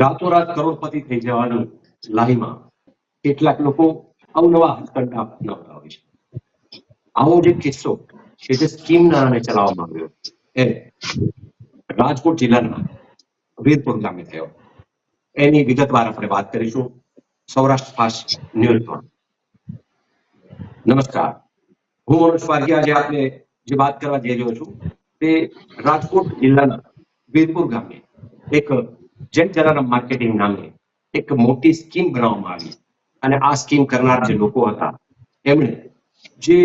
રાતોરાત કરોડપતિ થઈ જવાની લાઈનમાં કેટલાક લોકો અવનવા હથકંડા અપનાવતા હોય છે. આવો જે કિસ્સો કે જે સ્કીમના નામે ચલાવવામાં આવ્યો એ રાજકોટ જિલ્લાના વીરપુર ગામે થયો. એની વિગતવાર આપણે વાત કરીશું સૌરાષ્ટ્ર ફાસ્ટ ન્યૂઝમાં. નમસ્કાર, હું મનોજ ફારકી. આજે આપણે જે વાત કરવા જઈ રહ્યો છું તે રાજકોટ જિલ્લાના વીરપુર ગામે એક જેટ જલારામ માર્કેટિંગ નામે એક મોટી સ્કીમ બનાવવામાં આવી અને આ સ્કીમ કરનાર જે લોકો હતા એમણે જે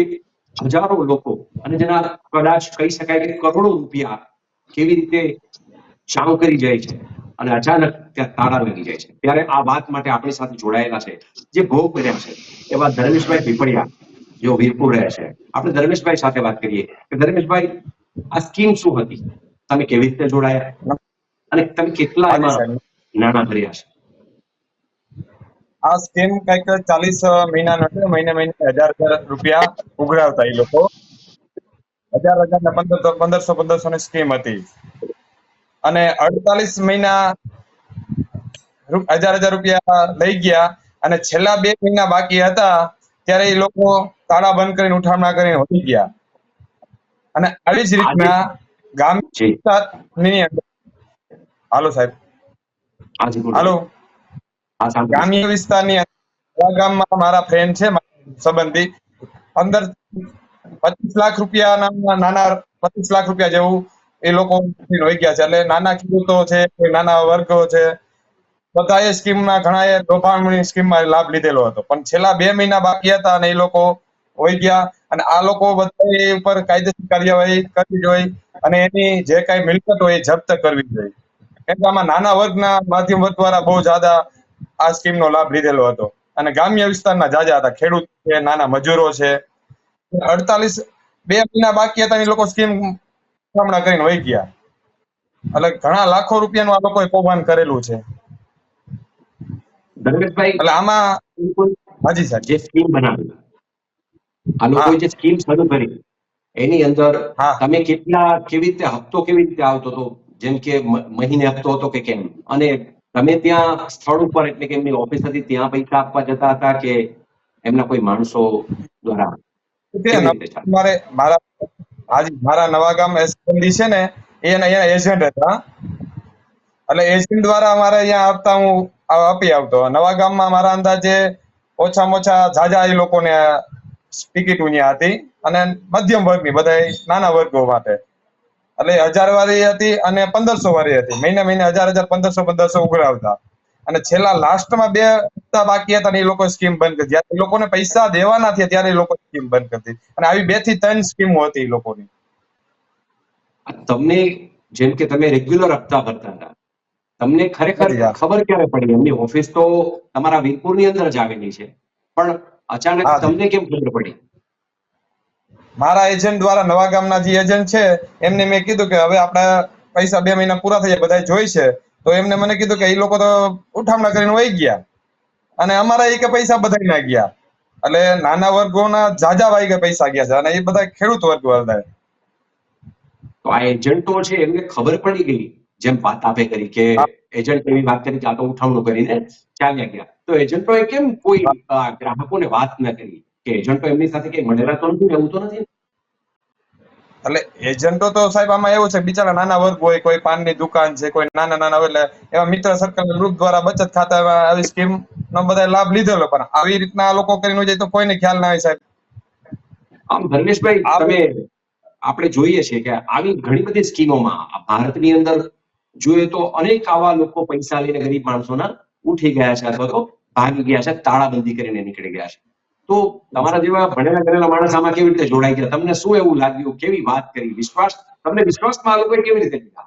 હજારો લોકો અને જેના કદાચ કહી શકાય કે કરોડો રૂપિયા કેવી રીતે ચાવ કરી જાય છે અને અચાનક ત્યાં તાળા લાગી જાય છે. ત્યારે આ વાત માટે આપણી સાથે જોડાયેલા છે જે ભોગ બન્યા છે એવા ધર્મેશભાઈ પીપળિયા, જેઓ વીરપુર રહે છે. આપણે ધર્મેશભાઈ સાથે વાત કરીએ કે ધર્મેશભાઈ, આ સ્કીમ શું હતી, તમે કેવી રીતે જોડાયા અને તમે કેટલા એમાં નાણાં ભર્યા છે? આ સ્કીમ કઈક 40 મહિનાનો છે. મહિને 1000 રૂપિયા ઉઘરાવતા એ લોકો. 1000 ને 1500 ની સ્કીમ હતી અને 48 મહિના 1000 રૂપિયા લઈ ગયા અને છેલ્લા 2 મહિના બાકી હતા ત્યારે એ લોકો તાળા બંધ કરીને ઉઠામણા કરીને વહી ગયા. અને આવી જ રીતના ગામ હાલો સાહેબ, હાલો, ગ્રામ્ય વિસ્તારની ગામમાં મારા ફ્રેન્ડ છે, સંબંધી 25 લાખ રૂપિયા નાના 25 લાખ રૂપિયા જેવું એ લોકો વહી ગયા છે. એટલે નાના ખેડૂતો છે, નાના વર્ગો છે, બધા એ સ્કીમના ઘણા લોભામણી સ્કીમમાં લાભ લીધેલો હતો. પણ છેલ્લા 2 મહિના બાકી હતા અને એ લોકો વહી ગયા. અને આ લોકો બધા ઉપર કાયદેસર કાર્યવાહી કરવી જોઈએ અને એની જે કઈ મિલકત હોય એ જપ્ત કરવી જોઈએ. કેમ કે આમાં નાના વર્ગના માધ્યમ વર્ગ દ્વારા બહુ જ્યાદા આ સ્કીમનો લાભ લીધેલો હતો અને ગ્રામ્ય વિસ્તારના જાજા હતા. ખેડૂત છે, નાના મજૂરો છે. 2 મહિના બાકી હતા એ લોકો સ્કીમ ઉઠામણા કરીને વહી ગયા. એટલે ઘણા લાખો રૂપિયાનું આ લોકોએ કૌભાંડ કરેલું છે. ધર્મેશભાઈ, એટલે આમાં હાજી સાહેબ, જે સ્કીમ બનાવી, આ લોકોએ જે સ્કીમ શરૂ કરી એની અંદર તમે કેવી રીતે હપ્તો કેવી રીતે આવતો હતો? જેમ કે મહિને હપ્તો હતો કે કેમ? અને તમે ત્યાં સ્થળ ઉપર એટલે કે એમની ઓફિસ હતી ત્યાં પૈસા આપવા જતા હતા કે એમના કોઈ માણસો દ્વારા? મારા નવા ગામ એસએમડી છે ને, એના એજન્ટ હતા. એટલે એજન્ટ દ્વારા અમારે અહીંયા આપતા હું આપી આવતો. નવા ગામમાં મારા અંદાજે ઓછામાં ઓછા જાજા એ લોકોને ટિકિટ અહીંયા હતી અને મધ્યમ વર્ગની બધા નાના વર્ગો માટે. એટલે 1000 વાળી હતી અને 1500 વાળી હતી. મહિને 1000 1500 ઉઘરાવતા. અને છેલ્લા લાસ્ટમાં 2 હપ્તા બાકી હતા ને એ લોકો સ્કીમ બંધ કરી. જ્યારે એ લોકોને પૈસા દેવાના થયા ત્યારે એ લોકો સ્કીમ બંધ કરી. અને આવી 2 થી 3 સ્કીમો હતી એ લોકોની. તમને જેમ કે તમે રેગ્યુલર હપ્તા ભરતા હતા, તમને ખરેખર ખબર ક્યારે પડી? એમની ઓફિસ તો તમારા વીરપુરની અંદર જ આવેલી છે, પણ અચાનક તમને કેમ ખબર પડી? મારા એજન્ટ દ્વારા, નવા ગામના જે એજન્ટ છે એમને મેં કીધું કે હવે આપણા પૈસા 2 મહિના પૂરા થઈ જાય, બધા જોઈ છે. તો એમને મને કીધું કે એ લોકો તો ઉઠામણા કરીને વહી ગયા અને અમારા એ કે પૈસા બધા ના ગયા. એટલે નાના વર્ગોના જાજા વાગે પૈસા ગયા છે અને એ બધા ખેડૂત વર્ગ હતા. તો આ એજન્ટો છે એમને ખબર પડી ગઈ, જેમ વાત આપે કરી કે એજન્ટ એવી વાત કરી કે આ તો ઉઠામણું કરીને ચાલ્યા ગયા, તો એજન્ટોએ કેમ કોઈ ગ્રાહકોને વાત ન કરી કે એજન્ટો એમની સાથે કઈ મળેલા તો નથી? એવું તો નથી. એટલે એજન્ટો તો સાહેબ આમાં એવું છે, બિચારા નાના વર્ગ હોય, કોઈ પાનની દુકાન છે, કોઈ નાના એટલે એવા મિત્ર સર્કલ ગ્રુપ દ્વારા બચત ખાતામાં આવી સ્કીમ નો બધા લાભ લીધેલો. પણ આવી રીતના લોકો કરીને જાય તો કોઈને ખ્યાલ ના આવે સાહેબ. આમ ધર્મેશભાઈ, તમે આપણે જોઈએ છે કે આવી ઘણી બધી સ્કીમોમાં ભારતની અંદર જોઈએ તો અનેક આવા લોકો પૈસા લઈને ગરીબ માણસોના ઉઠી ગયા છે અથવા તો ભાગી ગયા છે, તાળાબંધી કરીને નીકળી ગયા છે. તો તમારા જેવા ભણેલા ગણેલા માણસ આમાં કેવી રીતે જોડાઈ ગયા? તમને શું એવું લાગ્યું? કેવી વાત કરી? તમને વિશ્વાસમાં આ લોકોએ કેવી રીતે લીધા?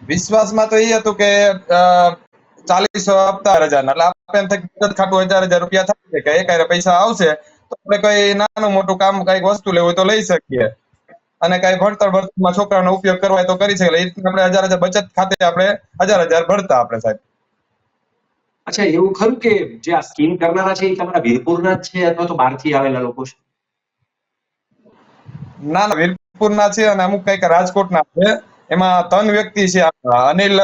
વિશ્વાસમાં તો એ હતું કે 40 હપ્તા 1000 એટલે આપણે એમ થાય બચત ખાતું 1000 રૂપિયા થાય કે એક પૈસા આવશે તો આપણે કઈ નાનું મોટું કામ કઈક વસ્તુ લેવું હોય તો લઈ શકીએ અને કઈ ભણતરમાં છોકરાનો ઉપયોગ કરવા હોય તો કરી શકીએ. એ રીતે આપણે 1000 બચત ખાતે આપણે 1000 ભરતા આપણે સાહેબ. અચ્છા, એવું ખરું કે જે આ સ્કીમ કરનારા છે એ તમારા વીરપુરના જ છે અથવા તો બહારથી આવેલા લોકો છે? ના, વીરપુરના છે અને અમુક કઈક રાજકોટના છે. એમાં 3 વ્યક્તિ છે. અનિલ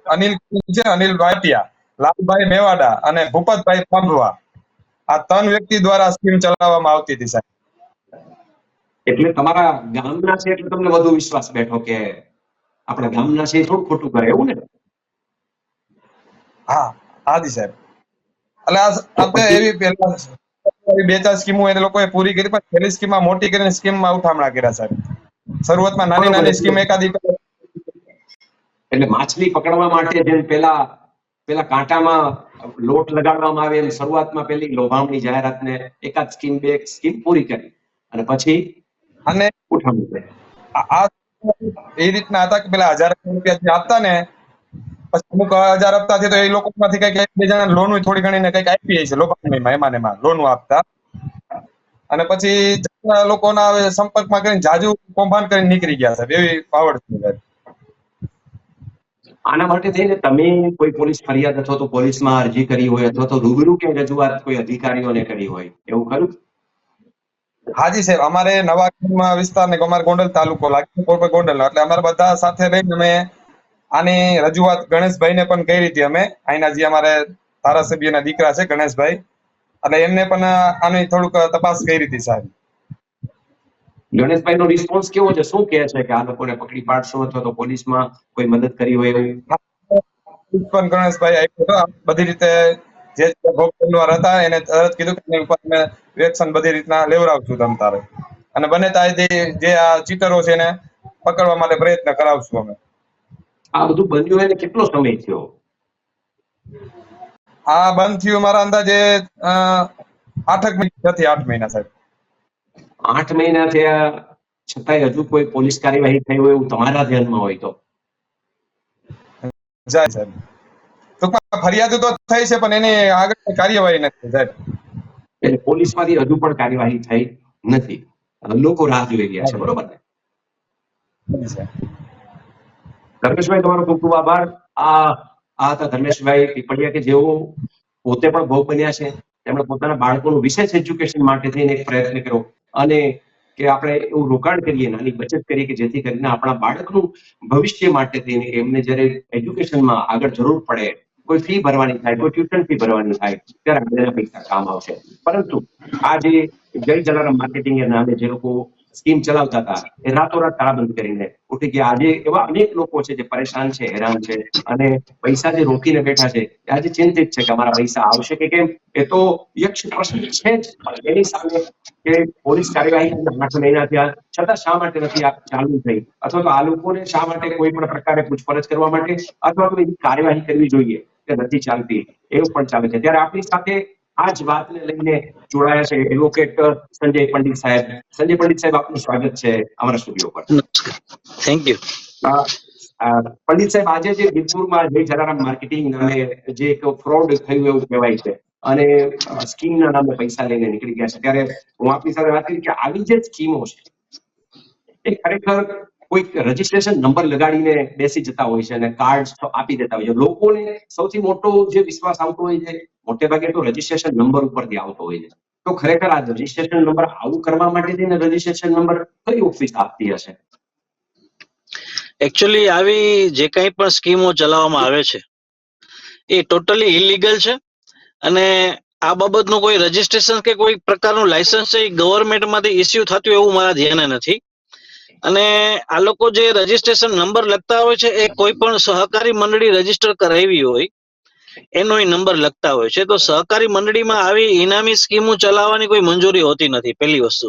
અનિલ છે, અનિલ ભાટિયા, લાલભાઈ મેવાડા અને ભૂપતભાઈ પાંભવા, આ 3 વ્યક્તિ દ્વારા સ્કીમ ચલાવવામાં આવતી હતી સાહેબ. એટલે તમારા ગામના છે એટલે તમને વધુ વિશ્વાસ બેઠો કે આપણા ગામના છે એ થોડું ખોટું કરે, એવું ને? હા, હાજી સાહેબ. એટલે આપણે એવી પહેલા 2-4 સ્કીમો એ લોકોએ પૂરી કરી, પણ છેલ્લી સ્કીમમાં મોટી કરીને સ્કીમમાં ઉઠામણા કર્યા સાહેબ. શરૂઆતમાં નાની બરોબર. નાની સ્કીમ એકાદી એટલે માછલી પકડવા માટે જેમ પેલા પેલા કાંટામાં લોટ લગાડવામાં આવે એમ શરૂઆતમાં પેલી લોભામણી જાહેરાતને એકાદ સ્કીમ બે સ્કીમ પૂરી કરી અને પછી અને ઉઠામણી કરી. આ એ રીતના હતા કે પેલા 1000 રૂપિયા જે આપતા ને, પછી અમુક 1000 આપતા છે તો એ લોકોમાંથી કઈક એક બે જણા લોન થોડી ઘણી ને કઈક આપી છે લોભામણીમાં, એમાં ને એમાં લોન આપતા. અને પછી લોકોના સંપર્કમાં કરીને જાજુ કૌભાંડ કરીને નીકળી ગયા સાહેબ, એવી પાવડ છે સાહેબ. આના માટે થઈને તમે કોઈ પોલીસ ફરિયાદ અથવા તો પોલીસમાં અરજી કરી હોય અથવા તો રૂબરૂ કે રજૂઆત કોઈ અધિકારીઓને કરી હોય, એવું ખરું? હાજી સાહેબ, અમારે નવા વિસ્તાર ને અમારે ગોંડલ તાલુકો લાગે, ગોંડલ, એટલે અમારે બધા સાથે રહીને અમે આની રજૂઆત ગણેશભાઈને પણ કરી હતી અમે, અહીંના જે અમારે ધારાસભ્યના દીકરા છે ગણેશભાઈ, એટલે એમને પણ આની થોડુંક તપાસ કરી હતી સાહેબ. ગણેશભાઈનો રિસ્પોન્સ કેવો છે? શું કહે છે કે આ લોકોને પકડી પાડશો અથવા તો પોલીસમાં કોઈ મદદ કરી હોય એવું? પણ ગણેશભાઈ આપ્યો હતો બધી રીતે, જે ભોગ બનનાર હતા એને તરત કીધું કે એની ઉપર અમે એક્શન બધી રીતના લેવડાવશું તમ તારે, અને બને ત્યાંથી જે આ ચીટરો છે એને પકડવા માટે પ્રયત્ન કરાવશું અમે. આ બધું બન્યું એને કેટલો સમય થયો? આ બંધ થયું મારા અંદાજે 8 મહિના, 8 મહિના સાહેબ. 8 મહિના થયા છતાંય હજુ કોઈ પોલીસ કાર્યવાહી થઈ હોય એવું તમારા ધ્યાનમાં હોય તો? જાય સાહેબ, ટૂંકમાં ફરિયાદ તો થઈ છે પણ એની આગળ કાર્યવાહી નથી સાહેબ. એટલે પોલીસમાંથી હજુ પણ કાર્યવાહી થઈ નથી, લોકો રાહ જોઈ રહ્યા છે, બરોબર ને? ધર્મેશભાઈ, તમારો ખૂબ ખૂબ આભાર. આ હતા ધર્મેશભાઈ પીપળિયા કે જેઓ પોતે પણ ભોગ બન્યા છે. તેમણે પોતાના બાળકોનું વિશેષ એજ્યુકેશન માટે થઈને એક પ્રયત્ન કર્યો અને કે આપણે એવું રોકાણ કરીએ, નાની બચત કરીએ કે જેથી કરીને આપણા બાળકનું ભવિષ્ય માટે થઈને એમને જ્યારે એજ્યુકેશનમાં આગળ જરૂર પડે, કોઈ ફી ભરવાની થાય, કોઈ ટ્યુશન ફી ભરવાની થાય, ત્યારે આપણે પૈસા કામ આવશે. પરંતુ આ જે જય જલારામ માર્કેટિંગ નામે જે લોકો સ્કીમ ચલાવતા હતા એ રાતોરાત તાળાબંધ કરીને ઉઠી ગયા. આજે એવા અનેક લોકો છે જે પરેશાન છે, હેરાન છે અને પૈસા જે રોકીને બેઠા છે એ આજે ચિંતિત છે કે અમારા પૈસા આવશે કે કેમ. એ તો યક્ષ પ્રશ્ન છે જ, પણ એની સામે કે પોલીસ કાર્યવાહી 8 મહિના થયા છતાં શા માટે નથી આ ચાલુ થઈ, અથવા તો આ લોકોને શા માટે કોઈ પણ પ્રકારે પૂછપરછ કરવા માટે અથવા તો એની કાર્યવાહી કરવી જોઈએ કે નથી ચાલતી, એવું પણ ચાલે છે. ત્યારે આપણી સાથે આ જ વાતને લઈને જોડાયા છે એડવોકેટ સંજય પંડિત સાહેબ. સંજય પંડિત સાહેબ, આપનું સ્વાગત છે અમારા સ્ટુડિયો પર. Thank you. પંડિત સાહેબ, આજે જે વીરપુરમાં જય જલારામ માર્કેટિંગ નામે જે એક ફ્રોડ થયું એવું કહેવાય છે અને સ્કીમના નામે પૈસા લઈને નીકળી ગયા છે, ત્યારે હું આપની સાથે વાત કરી કે આવી જે સ્કીમો છે એ ખરેખર કોઈક રજીસ્ટ્રેશન નંબર લગાડીને બેસી જતા હોય છે અને કાર્ડ આપી દેતા હોય છે. લોકોને સૌથી મોટો જે વિશ્વાસ આવતો હોય છે મોટે ભાગે તો રજીસ્ટ્રેશન નંબર ઉપરથી આવતો હોય છે. તો ખરેખર આ રજીસ્ટ્રેશન નંબર આવું કરવા માટે થઈને રજીસ્ટ્રેશન નંબર કઈ ઓફિસ આપતી હશે? એકચ્યુઅલી આવી જે કંઈ પણ સ્કીમો ચલાવવામાં આવે છે એ ટોટલી ઇલીગલ છે અને આ બાબતનું કોઈ રજીસ્ટ્રેશન કે કોઈ પ્રકારનું લાયસન્સ છે એ ગવર્મેન્ટમાંથી ઇસ્યુ થતું એવું મારા ધ્યાને નથી. અને આ લોકો જે રજીસ્ટ્રેશન નંબર લખતા હોય છે એ કોઈ પણ સહકારી મંડળી રજીસ્ટર કરાવી હોય એનો એ નંબર લખતા હોય છે. તો સહકારી મંડળીમાં આવી ઇનામી સ્કીમો ચલાવવાની કોઈ મંજૂરી હોતી નથી. પહેલી વસ્તુ,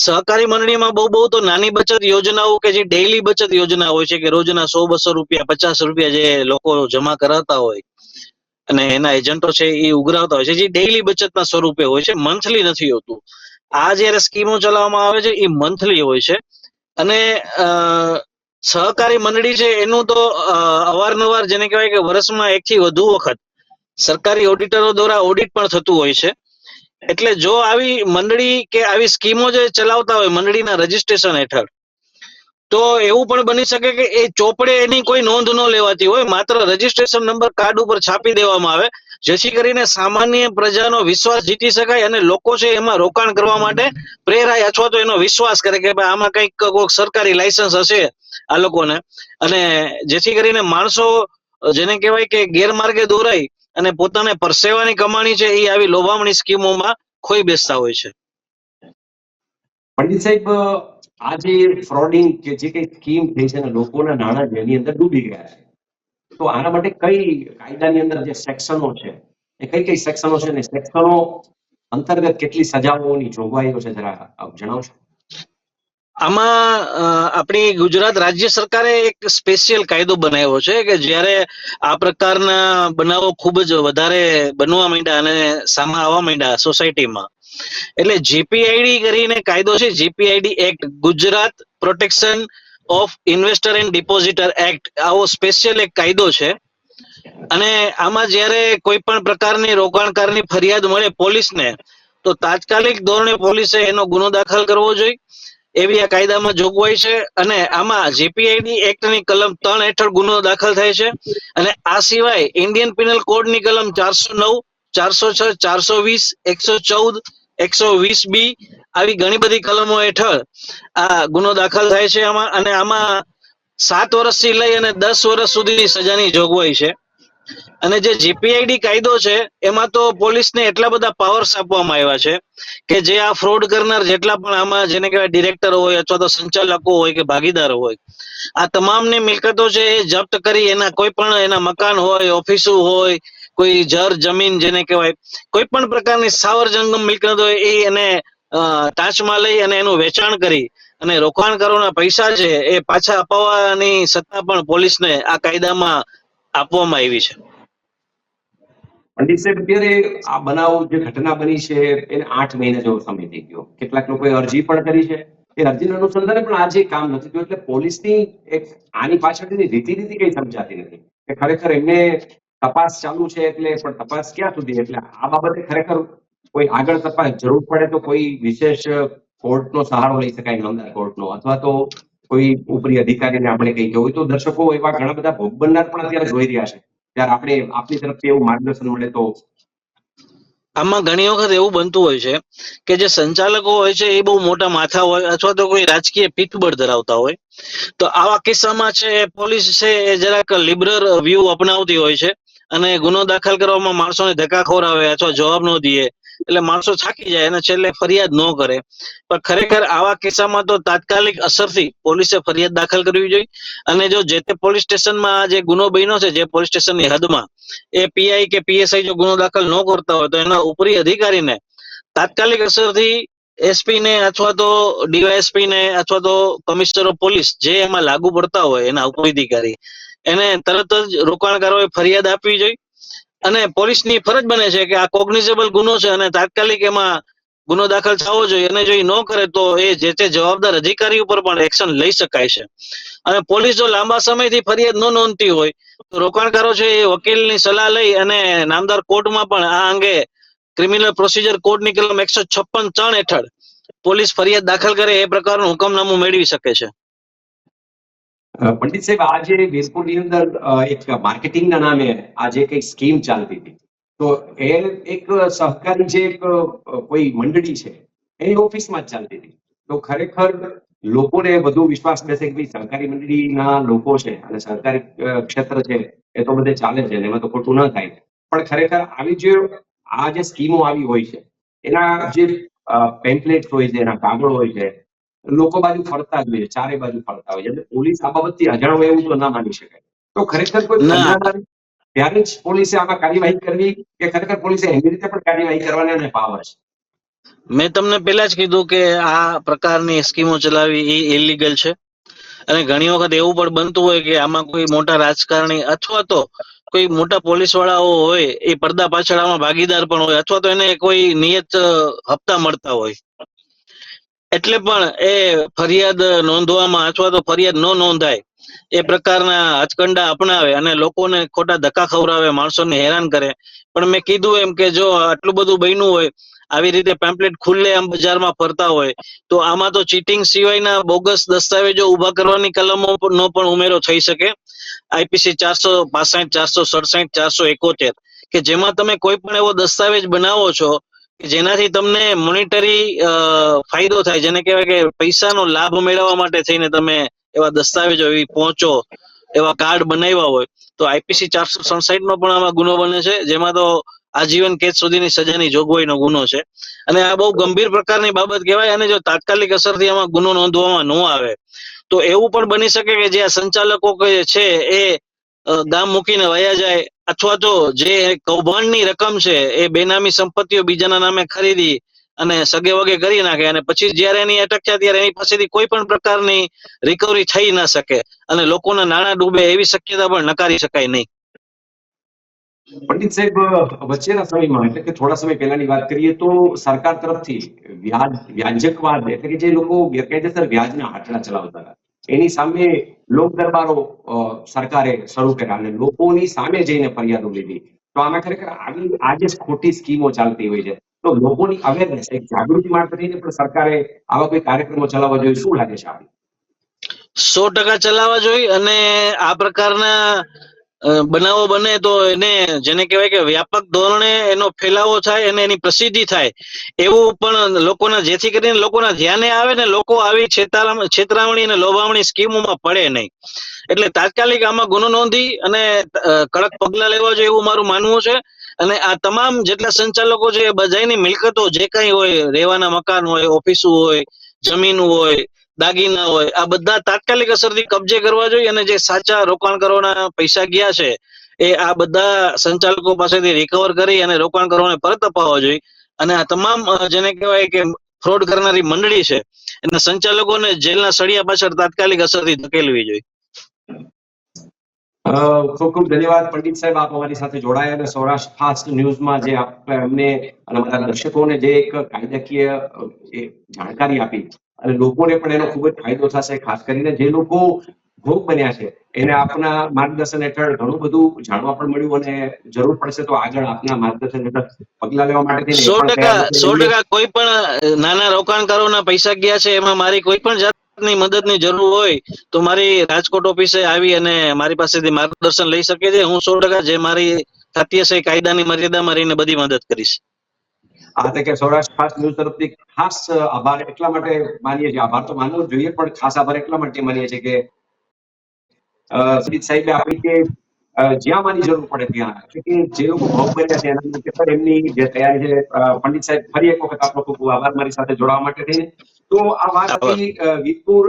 સહકારી મંડળીમાં બહુ તો નાની બચત યોજનાઓ કે જે ડેઈલી બચત યોજના હોય છે કે રોજના 100-200 રૂપિયા 50 રૂપિયા જે લોકો જમા કરાવતા હોય અને એના એજન્ટો છે એ ઉઘરાવતા હોય છે, જે ડેઈલી બચતના સ્વરૂપે હોય છે, મંથલી નથી હોતું. આ જયારે સ્કીમો ચલાવવામાં આવે છે એ મંથલી હોય છે અને સહકારી મંડળી છે એનું તો અવારનવાર જેને કહેવાય કે વર્ષમાં 1 થી વધુ વખત સરકારી ઓડિટરો દ્વારા ઓડિટ પણ થતું હોય છે. એટલે જો આવી મંડળી કે આવી સ્કીમો જે ચલાવતા હોય મંડળીના રજીસ્ટ્રેશન હેઠળ, તો એવું પણ બની શકે કે એ ચોપડે એની કોઈ નોંધ ન લેવાતી હોય, માત્ર રજીસ્ટ્રેશન નંબર કાર્ડ ઉપર છાપી દેવામાં આવે, જેથી કરીને સામાન્ય પ્રજાનો વિશ્વાસ જીતી શકાય અને લોકો છે એમાં રોકાણ કરવા માટે પ્રેરાય અથવા તો એનો વિશ્વાસ કરે કે ભાઈ આમાં કંઈક સરકારી લાયસન્સ હશે આ લોકોને, અને જેથી કરીને માણસો જેને કહેવાય કે ગેરમાર્ગે દોરાઈ અને પોતાને પરસેવાની કમાણી છે એ આવી લોભામણી સ્કીમોમાં ખોઈ બેસતા હોય છે. પંડિત સાહેબ, આ જે ફ્રોડિંગ કે જે કઈ સ્કીમ થઈ છે ને લોકોના નાણાં જેની અંદર ડૂબી ગયા છે, તો આના માટે કઈ કાયદાની અંદર જે સેક્શનો છે એ કઈ કઈ સેક્શનો છે ને સેક્શનો અંતર્ગત કેટલી સજાઓની જોગવાઈઓ છે, જરા આપ જણાવશો? આમાં આપણી ગુજરાત રાજ્ય સરકારે એક સ્પેશિયલ કાયદો બનાવ્યો છે કે જ્યારે આ પ્રકારના બનાવો ખૂબ જ વધારે બનવા માંડ્યા અને સામે આવવા માંડ્યા સોસાયટીમાં, એટલે જીપીઆઈડી કરીને કાયદો છે, GPID act, Gujarat protection of investor and depositor act, આવો સ્પેશિયલ એક કાયદો છે. અને આમાં જ્યારે કોઈ પણ પ્રકારની રોકાણકારની ફરિયાદ મળે પોલીસને, તો તાત્કાલિક ધોરણે પોલીસે એનો ગુનો દાખલ કરવો જોઈએ એવી આ કાયદામાં જોગવાઈ છે. અને આમાં જીપીઆઈડી એક્ટની કલમ 3 હેઠળ ગુનો દાખલ થાય છે. અને આ સિવાય ઇન્ડિયન પિનલ કોડની કલમ 409, 406, 420, 114, 120B આવી ઘણી બધી કલમો હેઠળ આ ગુનો દાખલ થાય છે આમાં. અને આમાં 7 વર્ષથી લઈ અને 10 વર્ષ સુધીની સજાની જોગવાઈ છે. અને જે જીપીઆઈડી કાયદો છે એમાં તો પોલીસને એટલા બધા પાવર્સ આપવામાં આવ્યા છે કે જે આ ફ્રોડ કરનાર જેટલા પણ આમાં જેને કહેવાય ડિરેક્ટર હોય અથવા તો સંચાલકો હોય કે ભાગીદારો હોય, આ તમામની મિલકતો છે એ જપ્ત કરી એના કોઈ પણ એના મકાન હોય, ઓફિસો હોય, કોઈ જર જમીન જેને કહેવાય કોઈ પણ પ્રકારની સ્થાવર જંગમ મિલકત હોય એ એને ટાંચમાં લઈ અને એનું વેચાણ કરી અને રોકાણકારોના પૈસા છે એ પાછા અપાવવાની સત્તા પણ પોલીસને આ કાયદામાં આપવામાં આવી છે. પંડિત સાહેબ, અત્યારે આ બનાવ જે ઘટના બની છે એને 8 મહિના જેવો સમય થઈ ગયો. કેટલાક લોકોએ અરજી પણ કરી છે. એ અરજીના અનુસંધાને પણ આજે કામ નથી થયું. એટલે પોલીસની એક આની પાછળની રીતિ કઈ સમજાતી નથી કે ખરેખર એમને તપાસ ચાલુ છે એટલે પણ તપાસ ક્યાં સુધી? એટલે આ બાબતે ખરેખર કોઈ આગળ તપાસ જરૂર પડે તો કોઈ વિશેષ કોર્ટનો સહારો લઈ શકાય, નામદાર કોર્ટનો, અથવા તો કોઈ ઉપરી અધિકારીને આપણે કઈ હોય તો દર્શકો એવા ઘણા બધા ભોગ બનનાર પણ અત્યારે જોઈ રહ્યા છે, ત્યારે આપણે આપની તરફથી એવું માર્ગદર્શન મળે તો. આમાં ઘણી વખત એવું બનતું હોય છે કે જે સંચાલકો હોય છે એ બહુ મોટા માથા હોય અથવા તો કોઈ રાજકીય પીઠબળ ધરાવતા હોય, તો આવા કિસ્સામાં છે પોલીસ છે એ જરાક લિબરલ વ્યૂ અપનાવતી હોય છે અને ગુનો દાખલ કરવામાં માણસોને ધક્કા ખવડાવે અથવા જવાબ ન દે એટલે માણસો થાકી જાય અને છેલ્લે ફરિયાદ ન કરે. પણ ખરેખર આવા કિસ્સામાં તો તાત્કાલિક અસરથી પોલીસે ફરિયાદ દાખલ કરવી જોઈએ. અને જો જે તે પોલીસ સ્ટેશનમાં જે ગુનો બન્યો છે જે પોલીસ સ્ટેશનની હદમાં, એ પીઆઈ કે પીએસઆઈ જો ગુનો દાખલ ન કરતા હોય તો એના ઉપરી અધિકારીને તાત્કાલિક અસરથી એસપી ને અથવા તો ડીવાયએસપી ને અથવા તો કમિશનર ઓફ પોલીસ જે એમાં લાગુ પડતા હોય એના ઉપરી અધિકારી એને તરત જ રોકાણકારોએ ફરિયાદ આપવી જોઈએ. અને પોલીસની ફરજ બને છે કે આ કોગ્નિઝેબલ ગુનો છે અને તાત્કાલિક એમાં ગુનો દાખલ થવો જોઈએ. અને જો એ ન કરે તો એ જે તે જવાબદાર અધિકારી ઉપર પણ એક્શન લઈ શકાય છે. અને પોલીસ જો લાંબા સમયથી ફરિયાદ ન નોંધતી હોય તો રોકાણકારો છે એ વકીલની સલાહ લઈ અને નામદાર કોર્ટમાં પણ આ અંગે ક્રિમિનલ પ્રોસિજર કોડની કલમ 156(3) હેઠળ પોલીસ ફરિયાદ દાખલ કરે એ પ્રકારનું હુકમનામું મેળવી શકે છે. પંડિત સાહેબ, આજે વીરપુરની અંદર એક માર્કેટિંગના નામે આજે કઈ સ્કીમ ચાલતી હતી, તો એ એક સહકારી જે એક કોઈ મંડળી છે એની ઓફિસમાં જ ચાલતી હતી. તો ખરેખર લોકોને વધુ વિશ્વાસ બેસે કે ભાઈ સહકારી મંડળીના લોકો છે અને સરકારી ક્ષેત્ર છે એ તો બધે ચાલે છે, એમાં તો ખોટું ન થાય. પણ ખરેખર આવી જે સ્કીમો આવી હોય છે એના જે પેમ્પલેટ હોય છે, એના કાગળો હોય છે, લોકો બાજુ ફરતા જ હોય છે, ચારે બાજુ ફરતા હોય છે. એટલે પોલીસ આ બાબતથી અજાણ હોય એવું તો ના માની શકાય. તો ખરેખર કોઈ ફરિયાદ આવે ત્યારે જ પોલીસે આમાં કાર્યવાહી કરવી કે ખરેખર પોલીસે એવી રીતે પણ કાર્યવાહી કરવાની અને પાવર છે? મેં તમને પહેલા જ કીધું કે આ પ્રકારની સ્કીમો ચલાવવી એ ઇલીગલ છે. અને ઘણી વખત એવું પણ બનતું હોય કે આમાં કોઈ મોટા રાજકારણી અથવા તો કોઈ મોટા પોલીસ વાળાઓ હોય એ પડદા પાછળ આમાં ભાગીદાર પણ હોય અથવા તો એને કોઈ નિયત હપ્તા મળતા હોય, એટલે પણ એ ફરિયાદ નોંધવામાં અથવા તો ફરિયાદ ન નોંધાય એ પ્રકારના હથકંડા અપનાવે અને લોકોને ખોટા ધક્કા ખવડાવે, માણસોને હેરાન કરે. પણ મેં કીધું એમ કે જો આટલું બધું બન્યું હોય, આવી રીતે પેમ્પલેટ ખુલ્લે આમ બજારમાં ફરતા હોય, તો આમાં તો ચીટિંગ સિવાયના બોગસ દસ્તાવેજો ઉભા કરવાની કલમો નો પણ ઉમેરો થઈ શકે. આઈપીસી 465, 467, 471 કે જેમાં તમે કોઈ પણ એવો દસ્તાવેજ બનાવો છો કે જેનાથી તમને મોનિટરી ફાયદો થાય, જેને કહેવાય કે પૈસાનો લાભ મેળવવા માટે થઈને તમે એવા દસ્તાવેજો પહોંચો એવા કાર્ડ બનાવ્યા હોય તો આઈપીસી 467 નો પણ આમાં ગુનો બને છે, જેમાં તો આજીવન કેદ સુધીની સજાની જોગવાઈનો ગુનો છે. અને આ બહુ ગંભીર પ્રકારની બાબત કહેવાય. અને જો તાત્કાલિક અસરથી આમાં ગુનો નોંધવામાં ન આવે તો એવું પણ બની શકે કે જે આ સંચાલકો છે એ ગામ મૂકીને વયા જાય, અથવા તો જે કૌભાંડની રકમ છે એ બેનામી સંપત્તિઓ બીજાના નામે ખરીદી અને સગે વગે કરી નાખે, અને પછી જયારે એની અટક થાય ત્યારે એની પાસેથી કોઈ પણ પ્રકારની રિકવરી થઈ ના શકે અને લોકોના નાણાં ડૂબે એવી શક્યતા પણ નકારી શકાય નહીં. પંડિત સાહેબ, વચ્ચેના સમયમાં એટલે કે થોડા સમય પહેલાની વાત કરીએ તો સરકાર તરફથી વ્યાજકવાદ એટલે કે જે લોકો ગેરકાયદેસર વ્યાજના આંકડા ચલાવતા હતા એની સામે લોક દરબારો સરકારે શરૂ કર્યા અને લોકોની સામે જઈને ફરિયાદો લીધી. તો આમાં ખરેખર આજે જ ખોટી સ્કીમો ચાલતી હોય છે. તો લોકોની અવેરનેસ, એક જાગૃતિ માટે થઈને પણ સરકારે આવા કોઈ કાર્યક્રમો ચલાવવા જોઈએ, શું લાગે છે આપને? 100% ચલાવવા જોઈએ. અને આ પ્રકારના બનાવો બને તો એને જેને કહેવાય કે વ્યાપક ધોરણે એનો ફેલાવો થાય અને એની પ્રસિદ્ધિ થાય એવું પણ લોકોના, જેથી કરીને લોકોના ધ્યાને આવે ને લોકો આવી છેતરામણી અને લોભામણી સ્કીમોમાં પડે નહીં. એટલે તાત્કાલિક આમાં ગુનો નોંધી અને કડક પગલા લેવા જોઈએ એવું મારું માનવું છે. અને આ તમામ જેટલા સંચાલકો છે એ બધાની મિલકતો જે કઈ હોય, રહેવાના મકાન હોય, ઓફિસો હોય, જમીન હોય, દાગીના હોય, આ બધા તાત્કાલિક અસરથી કબજે કરવા જોઈએ. અને જે સાચા રોકાણકારોના પૈસા ગયા છે એ આ બધા સંચાલકો પાસેથી રિકવર કરી અને રોકાણકારોને પરત અપાવવા જોઈએ. અને આ તમામ જેને કહેવાય કે ફ્રોડ કરનારી મંડળી છે એના સંચાલકોને જેલના સળિયા પાછળ તાત્કાલિક અસરથી ધકેલવી જોઈએ. ખૂબ ખૂબ ધન્યવાદ પંડિત સાહેબ, આપ અમારી સાથે જોડાયા અને સૌરાષ્ટ્ર ફાસ્ટ ન્યૂઝમાં જે અમને અને અમારા દર્શકોને જે એક કાયદાકીય જાણકારી આપી અને લોકોને પણ એનો ખૂબ જ ફાયદો થશે. ખાસ કરીને જે લોકો ભોગ બન્યા છે એને આપના માર્ગદર્શન હેઠળ ઘણું બધું જાણવા પણ મળ્યું અને જરૂર પડશે તો આગળ આપના માર્ગદર્શન હેઠળ પગલા લેવા માટે 100% કોઈ પણ નાના રોકાણકારોના પૈસા ગયા છે એમાં મારી કોઈ પણ જાતની મદદની જરૂર હોય તો મારી રાજકોટ ઓફિસે આવી અને મારી પાસેથી માર્ગદર્શન લઈ શકે છે. હું 100% જે મારી થતી હશે કાયદાની મર્યાદામાં રહીને બધી મદદ કરીશ. આ તકે સૌરાષ્ટ્ર ફાસ્ટ ન્યૂઝ તરફથી ખાસ આભાર એટલા માટે માનીએ છીએ, આભાર તો માનવો જ જોઈએ પણ ખાસ આભાર એટલા માટે માનીએ છીએ કે સાહેબે આપી કે જ્યાં મારી જરૂર પડે ત્યાં, એટલે કે જે લોકો ભોગ બન્યા છે એના માટે પણ એમની જે તૈયારી છે. પંડિત સાહેબ, ફરી એક વખત આપનો ખૂબ ખૂબ આભાર મારી સાથે જોડાવા માટે થઈને. તો આ વાત હતી વીરપુર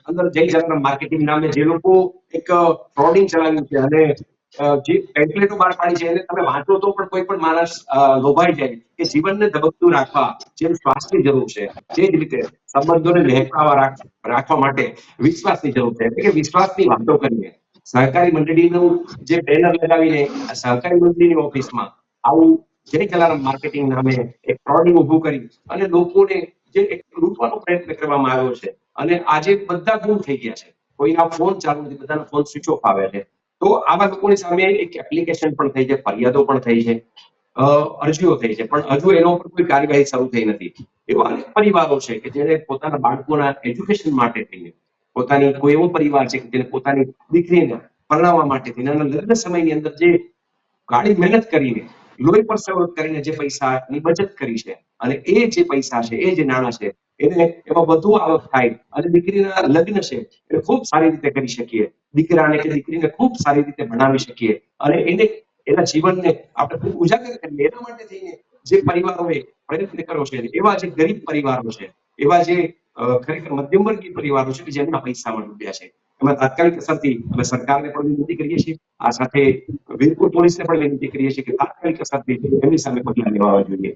અંદર જય જલારામ માર્કેટિંગ નામે જે લોકો એક ફ્રોડિંગ ચલાવ્યું છે અને જે પેમ્પલેટો બહાર પાડી છે એને તમે વાંચો તો પણ કોઈ પણ માણસ લોભાઈ જાય કે જીવનને ધબકતું રાખવા જેમ શ્વાસની જરૂર છે તે જ રીતે સંબંધોને લહેકાવા રાખવા માટે વિશ્વાસની જરૂર છે. એટલે કે વિશ્વાસની વાતો કરીએ. સહકારી મંડળીનું જે બેનર લગાવીને સહકારી મંડળીની ઓફિસમાં આવું જય જલારામ માર્કેટિંગ નામે એક ફ્રોડિંગ ઊભું કરી અને લોકોને જે એક લૂંટવાનો પ્રયત્ન કરવામાં આવ્યો છે અને આજે બધા ગુમ થઈ ગયા છે. કોઈના ફોન ચાલુ નથી, બધાના ફોન સ્વિચ ઓફ આવે છે. તો આવા લોકોની સામે એક એપ્લિકેશન પણ થઈ છે, ફરિયાદો પણ થઈ છે, અરજીઓ થઈ છે, પણ હજુ એનો પર કોઈ કાર્યવાહી શરૂ થઈ નથી. એવા અનેક પરિવારો છે કે જેને પોતાના બાળકોના એજ્યુકેશન માટે થઈને, પોતાની કોઈ એવો પરિવાર છે કે જેને પોતાની દીકરીને પરણાવવા માટે થઈને અને લગ્ન સમયની અંદર જે ગાડી મહેનત કરીને લોહી પરસેવો કરીને જે પૈસાની બચત કરી છે અને એ જે પૈસા છે, એ જે નાણાં છે એને એમાં વધુ આવક થાય અને દીકરીના લગ્ન છે એ ખૂબ સારી રીતે કરી શકીએ, દીકરાને કે દીકરીને ખૂબ સારી રીતે ભણાવી શકીએ અને એને એના જીવનને આપણે ખૂબ ઉજાગર કરીએ. એના માટે થઈને જે પરિવારોએ પ્રયત્ન કર્યો છે, એવા જે ગરીબ પરિવારો છે, એવા જે ખરેખર મધ્યમ વર્ગીય પરિવારો છે કે જેમના પૈસામાં ડૂબ્યા છે, એમાં તાત્કાલિક અસરથી અમે સરકારને પણ વિનંતી કરીએ છીએ, આ સાથે વીરપુર પોલીસને પણ વિનંતી કરીએ છીએ કે તાત્કાલિક અસરથી એમની સામે પગલાં લેવા જોઈએ.